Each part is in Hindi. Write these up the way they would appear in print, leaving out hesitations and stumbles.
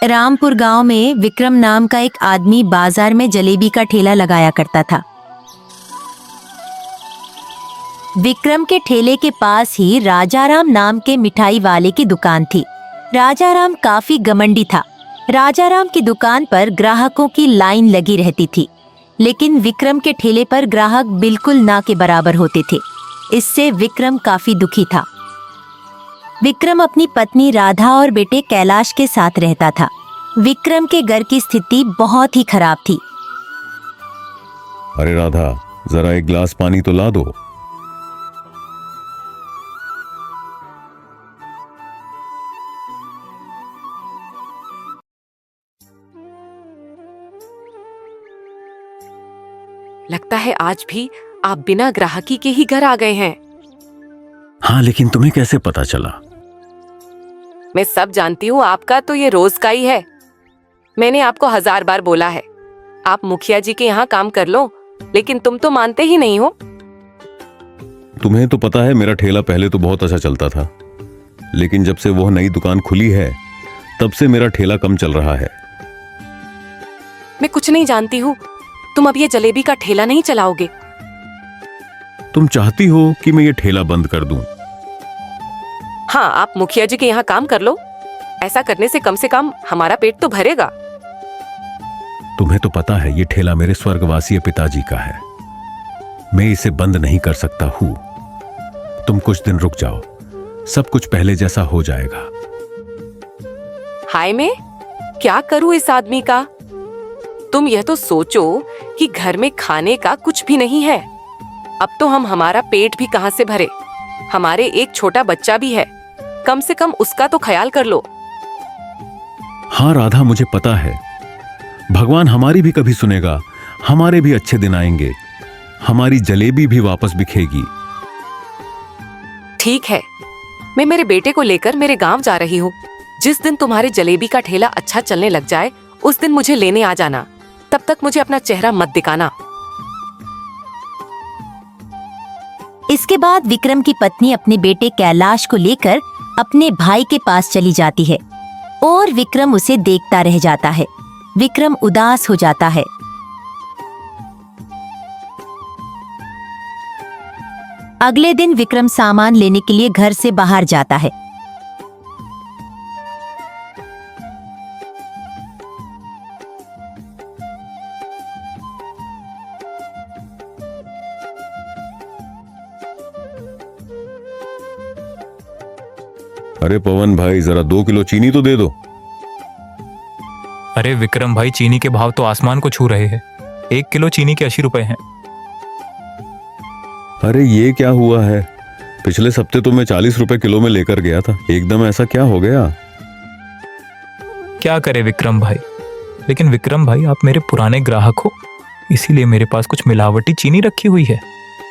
रामपुर गांव में विक्रम नाम का एक आदमी बाजार में जलेबी का ठेला लगाया करता था। विक्रम के ठेले के पास ही राजाराम नाम के मिठाई वाले की दुकान थी। राजाराम काफी घमंडी था। राजाराम की दुकान पर ग्राहकों की लाइन लगी रहती थी, लेकिन विक्रम के ठेले पर ग्राहक बिल्कुल ना के बराबर होते थे। इससे विक्रम काफी दुखी था। विक्रम अपनी पत्नी राधा और बेटे कैलाश के साथ रहता था। विक्रम के घर की स्थिति बहुत ही खराब थी। अरे राधा, जरा एक गिलास पानी तो ला दो। लगता है आज भी आप बिना ग्राहकी के ही घर आ गए हैं। हाँ, लेकिन तुम्हें कैसे पता चला? मैं सब जानती हूँ, आपका तो ये रोज का ही है। मैंने आपको 1000 बार बोला है, आप मुखिया जी के यहाँ काम कर लो, लेकिन तुम तो मानते ही नहीं हो। तुम्हें तो पता है मेरा ठेला पहले तो बहुत अच्छा चलता था, लेकिन जब से वह नई दुकान खुली है तब से मेरा ठेला कम चल रहा है। मैं कुछ नहीं जानती हूँ। तुम अब ये जलेबी का ठेला नहीं चलाओगे। तुम चाहती हो कि मैं ये ठेला बंद कर दूं? हाँ, आप मुखिया जी के यहाँ काम कर लो। ऐसा करने से कम हमारा पेट तो भरेगा। तुम्हें तो पता है ये ठेला मेरे स्वर्गवासी पिताजी का है। मैं इसे बंद नहीं कर सकता हूं। तुम कुछ दिन रुक जाओ, सब कुछ पहले जैसा हो जाएगा। हाय, मैं क्या करूं इस आदमी का? तुम यह तो सोचो कि घर में खाने का कुछ भी नहीं है। अब तो हम हमारा पेट भी कहां से भरे। हमारे एक छोटा बच्चा भी है, कम से कम उसका तो ख्याल कर लो। हाँ राधा, मुझे पता है भगवान हमारी भी कभी सुनेगा। हमारे भी अच्छे दिन आएंगे, हमारी जलेबी भी वापस बिखेगी। ठीक है, मैं मेरे बेटे को लेकर मेरे गांव जा रही हूँ। जिस दिन तुम्हारे जलेबी का ठेला अच्छा चलने लग जाए उस दिन मुझे लेने आ जाना। तब तक मुझे अपना चेहरा मत दिखाना। इसके बाद विक्रम की पत्नी अपने बेटे कैलाश को लेकर अपने भाई के पास चली जाती है और विक्रम उसे देखता रह जाता है। विक्रम उदास हो जाता है। अगले दिन विक्रम सामान लेने के लिए घर से बाहर जाता है। अरे पवन भाई, जरा 2 किलो चीनी तो दे दो। अरे विक्रम भाई, चीनी के भाव तो आसमान को छू रहे हैं। 1 किलो चीनी के 80 रुपए हैं। अरे ये क्या हुआ है? पिछले हफ्ते तो मैं 40 रुपए किलो में लेकर गया था, एकदम ऐसा क्या हो गया? क्या करे विक्रम भाई, लेकिन विक्रम भाई आप मेरे पुराने ग्राहक हो, इसीलिए मेरे पास कुछ मिलावटी चीनी रखी हुई है।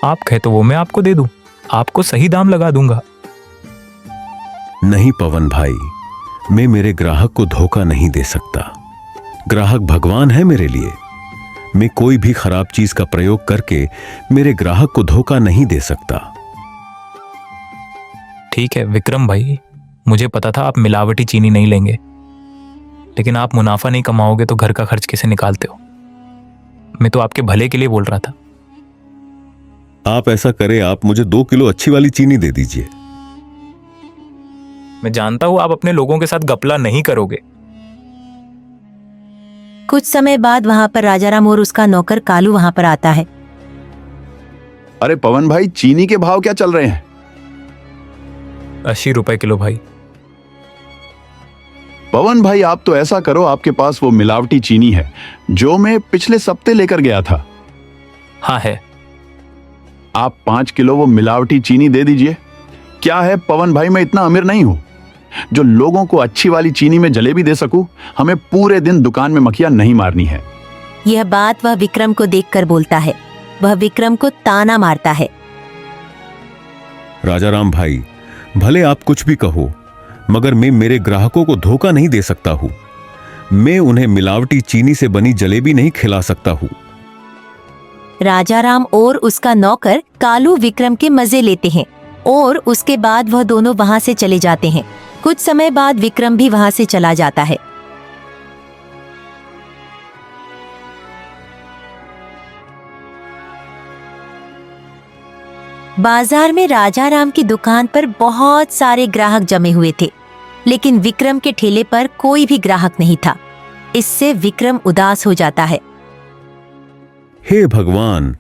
आप कहे तो वो मैं आपको दे दूं, आपको सही दाम लगा दूंगा। नहीं पवन भाई, मैं मेरे ग्राहक को धोखा नहीं दे सकता। ग्राहक भगवान है मेरे लिए। मैं कोई भी खराब चीज का प्रयोग करके मेरे ग्राहक को धोखा नहीं दे सकता। ठीक है विक्रम भाई, मुझे पता था आप मिलावटी चीनी नहीं लेंगे, लेकिन आप मुनाफा नहीं कमाओगे तो घर का खर्च कैसे निकालते हो? मैं तो आपके भले के लिए बोल रहा था। आप ऐसा करें, आप मुझे 2 किलो अच्छी वाली चीनी दे दीजिए। मैं जानता हूं आप अपने लोगों के साथ गपला नहीं करोगे। कुछ समय बाद वहां पर राजाराम और उसका नौकर कालू वहां पर आता है। अरे पवन भाई, चीनी के भाव क्या चल रहे हैं? 80 रुपए किलो भाई। पवन भाई, आप तो ऐसा करो, आपके पास वो मिलावटी चीनी है जो मैं पिछले हफ्ते लेकर गया था। हाँ है। आप 5 किलो वो मिलावटी चीनी दे दीजिए। क्या है पवन भाई, मैं इतना अमीर नहीं हूं जो लोगों को अच्छी वाली चीनी में जलेबी दे सकूं। हमें पूरे दिन दुकान में मक्खियां नहीं मारनी है। यह बात वह विक्रम को देखकर बोलता है। वह विक्रम को ताना मारता है। राजाराम भाई, भले आप कुछ भी कहो, मगर मैं मेरे ग्राहकों को धोखा नहीं दे सकता हूं। मैं उन्हें मिलावटी चीनी से बनी जलेबी नहीं खिला सकता हूं। राजाराम और उसका नौकर कालू विक्रम के मजे लेते हैं और उसके बाद वह दोनों वहां से चले जाते हैं। कुछ समय बाद विक्रम भी वहां से चला जाता है। बाजार में राजाराम की दुकान पर बहुत सारे ग्राहक जमे हुए थे, लेकिन विक्रम के ठेले पर कोई भी ग्राहक नहीं था। इससे विक्रम उदास हो जाता है। हे भगवान,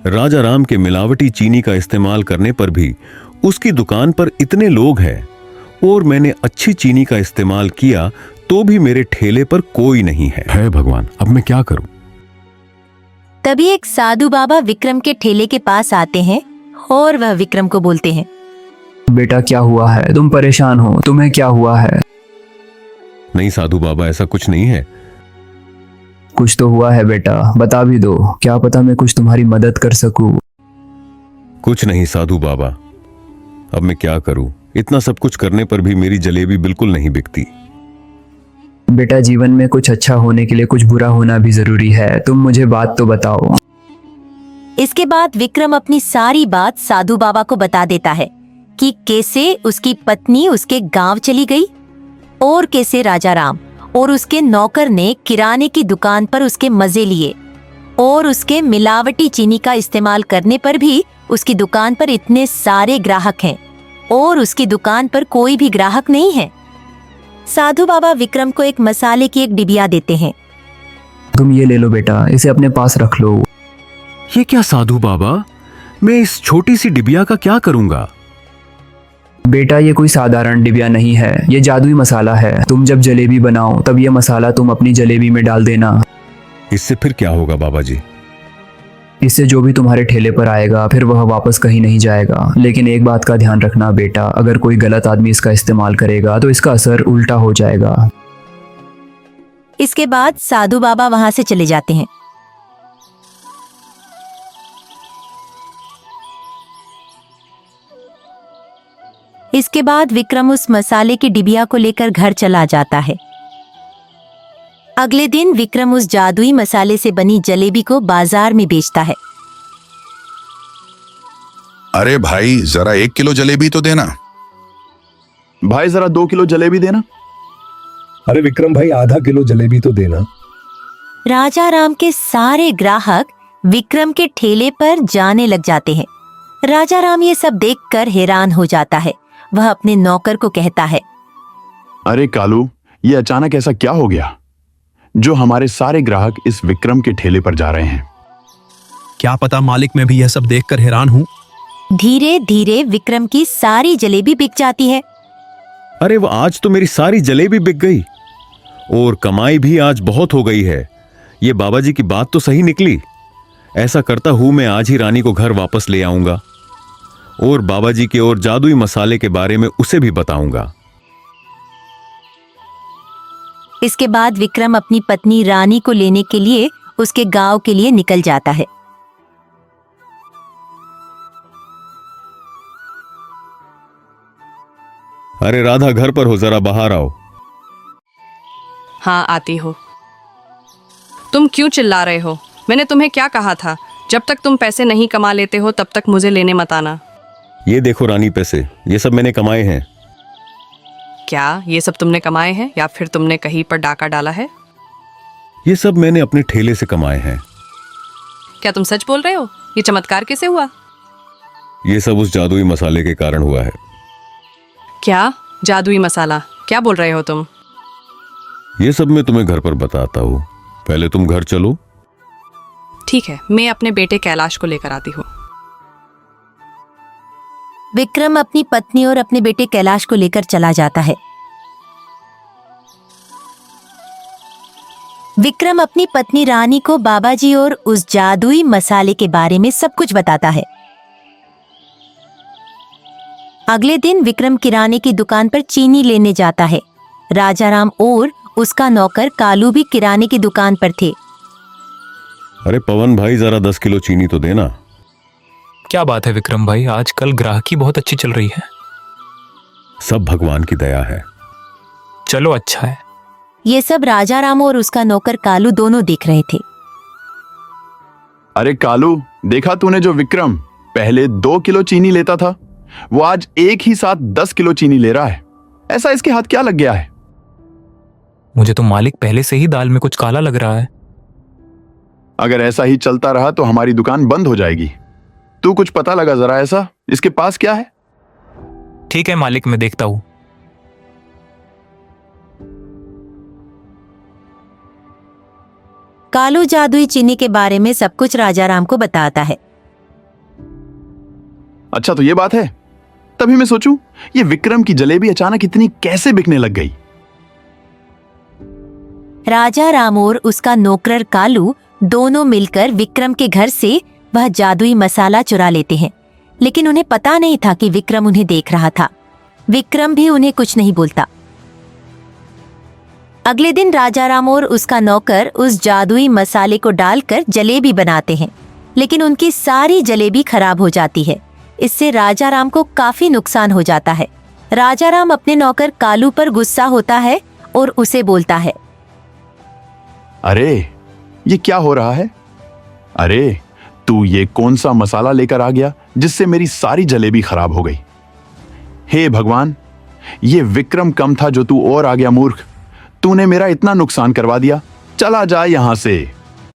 राजाराम के मिलावटी चीनी का इस्तेमाल करने पर भी उसकी दुकान पर इतने लोग हैं और मैंने अच्छी चीनी का इस्तेमाल किया तो भी मेरे ठेले पर कोई नहीं है। हे भगवान, अब मैं क्या करूं? तभी एक साधु बाबा विक्रम के ठेले के पास आते हैं और वह विक्रम को बोलते हैं, बेटा क्या हुआ है? तुम परेशान हो, तुम्हें क्या हुआ है? नहीं साधु बाबा, ऐसा कुछ नहीं है। कुछ तो हुआ है बेटा, बता भी दो, क्या पता मैं कुछ तुम्हारी मदद कर सकूं। कुछ नहीं साधु बाबा, अब मैं क्या करूं? इतना सब कुछ करने पर भी मेरी जलेबी बिल्कुल नहीं बिकती। बेटा जीवन में कुछ अच्छा होने के लिए कुछ बुरा होना भी जरूरी है, तुम मुझे बात तो बताओ। इसके बाद विक्रम अपनी सारी बात साधु बाबा को बता देता है कि कैसे उसकी पत्नी उसके गांव चली गई और कैसे राजाराम और उसके नौकर ने किराने की दुकान पर उसके मजे लिए और उसके मिलावटी चीनी का इस्तेमाल करने पर भी उसकी दुकान पर इतने सारे ग्राहक हैं और उसकी दुकान पर कोई भी ग्राहक नहीं है। साधु बाबा विक्रम को एक मसाले की एक डिबिया देते हैं। तुम ये ले लो बेटा, इसे अपने पास रख लो। ये क्या साधु बाबा, मैं इस छोटी सी डिबिया का क्या करूंगा? बेटा ये कोई साधारण डिबिया नहीं है, ये जादुई मसाला है। तुम जब जलेबी बनाओ तब ये मसाला तुम अपनी जलेबी में डाल देना। इससे फिर क्या होगा बाबा जी? इससे जो भी तुम्हारे ठेले पर आएगा फिर वह वापस कहीं नहीं जाएगा। लेकिन एक बात का ध्यान रखना बेटा, अगर कोई गलत आदमी इसका इस्तेमाल करेगा तो इसका असर उल्टा हो जाएगा। इसके बाद साधु बाबा वहां से चले जाते हैं। इसके बाद विक्रम उस मसाले की डिबिया को लेकर घर चला जाता है। अगले दिन विक्रम उस जादुई मसाले से बनी जलेबी को बाजार में बेचता है। अरे भाई, जरा 1 किलो जलेबी तो देना। भाई जरा 2 किलो जलेबी देना। अरे विक्रम भाई, आधा किलो जलेबी तो देना। राजाराम के सारे ग्राहक विक्रम के ठेले पर जाने लग जाते हैं। राजाराम ये सब देखकर हैरान हो जाता है। वह अपने नौकर को कहता है, अरे कालू, ये अचानक ऐसा क्या हो गया जो हमारे सारे ग्राहक इस विक्रम के ठेले पर जा रहे हैं? क्या पता मालिक, मैं भी यह सब देखकर हैरान हूँ। धीरे धीरे विक्रम की सारी जलेबी बिक जाती है। अरे वो, आज तो मेरी सारी जलेबी बिक गई और कमाई भी आज बहुत हो गई है। ये बाबा जी की बात तो सही निकली। ऐसा करता हूं, मैं आज ही रानी को घर वापस ले आऊंगा और बाबा जी के और जादुई मसाले के बारे में उसे भी बताऊंगा। इसके बाद विक्रम अपनी पत्नी रानी को लेने के लिए उसके गांव के लिए निकल जाता है। अरे राधा, घर पर हो? जरा बाहर आओ। हाँ, आती हो। तुम क्यों चिल्ला रहे हो? मैंने तुम्हें क्या कहा था? जब तक तुम पैसे नहीं कमा लेते हो तब तक मुझे लेने मत आना। ये देखो रानी, पैसे ये सब मैंने कमाए हैं। क्या ये सब तुमने कमाए हैं या फिर तुमने कहीं पर डाका डाला है? ये सब मैंने अपने ठेले से कमाए हैं। क्या तुम सच बोल रहे हो? ये चमत्कार कैसे हुआ? ये सब उस जादुई मसाले के कारण हुआ है। क्या जादुई मसाला? क्या बोल रहे हो तुम? ये सब मैं तुम्हें घर पर बताता हूँ, पहले तुम घर चलो। ठीक है, मैं अपने बेटे कैलाश को लेकर आती हूँ। विक्रम अपनी पत्नी और अपने बेटे कैलाश को लेकर चला जाता है। विक्रम अपनी पत्नी रानी को बाबा जी और उस जादुई मसाले के बारे में सब कुछ बताता है। अगले दिन विक्रम किराने की दुकान पर चीनी लेने जाता है। राजाराम और उसका नौकर कालू भी किराने की दुकान पर थे। अरे पवन भाई, जरा 10 किलो चीनी तो देना। क्या बात है विक्रम भाई, आजकल ग्राहकी बहुत अच्छी चल रही है। सब भगवान की दया है। चलो अच्छा है। ये सब राजाराम और उसका नौकर कालू दोनों देख रहे थे। अरे कालू, देखा तूने जो विक्रम पहले 2 किलो चीनी लेता था, वो आज एक ही साथ 10 किलो चीनी ले रहा है। ऐसा इसके हाथ क्या लग गया है? मुझे तो मालिक पहले से ही दाल में कुछ काला लग रहा है। अगर ऐसा ही चलता रहा तो हमारी दुकान बंद हो जाएगी। तू कुछ पता लगा जरा ऐसा? इसके पास क्या है? ठीक है मालिक, मैं देखता हूँ। कालू जादुई चीनी के बारे में सब कुछ राजाराम को बताता है। अच्छा, तो ये बात है। तभी मैं सोचूं, ये विक्रम की जलेबी अचानक इतनी कैसे बिकने लग गई? राजाराम और उसका नौकर कालू दोनों मिलकर विक्रम के घर से वह जादुई मसाला चुरा लेते हैं, लेकिन उन्हें पता नहीं था कि विक्रम उन्हें देख रहा था। विक्रम भी उन्हें कुछ नहीं बोलता। अगले दिन राजाराम और उसका नौकर उस जादुई मसाले को डालकर जलेबी बनाते हैं, लेकिन उनकी सारी जलेबी खराब हो जाती है। इससे राजाराम को काफी नुकसान हो जाता है। राजाराम अपने नौकर कालू पर गुस्सा होता है और उसे बोलता है, अरे ये क्या हो रहा है? अरे तू ये कौन सा मसाला लेकर आ गया जिससे मेरी सारी जलेबी खराब हो गई? हे भगवान, ये विक्रम कम था जो तू और आ गया मूर्ख। तूने मेरा इतना नुकसान करवा दिया। चला जा यहां से।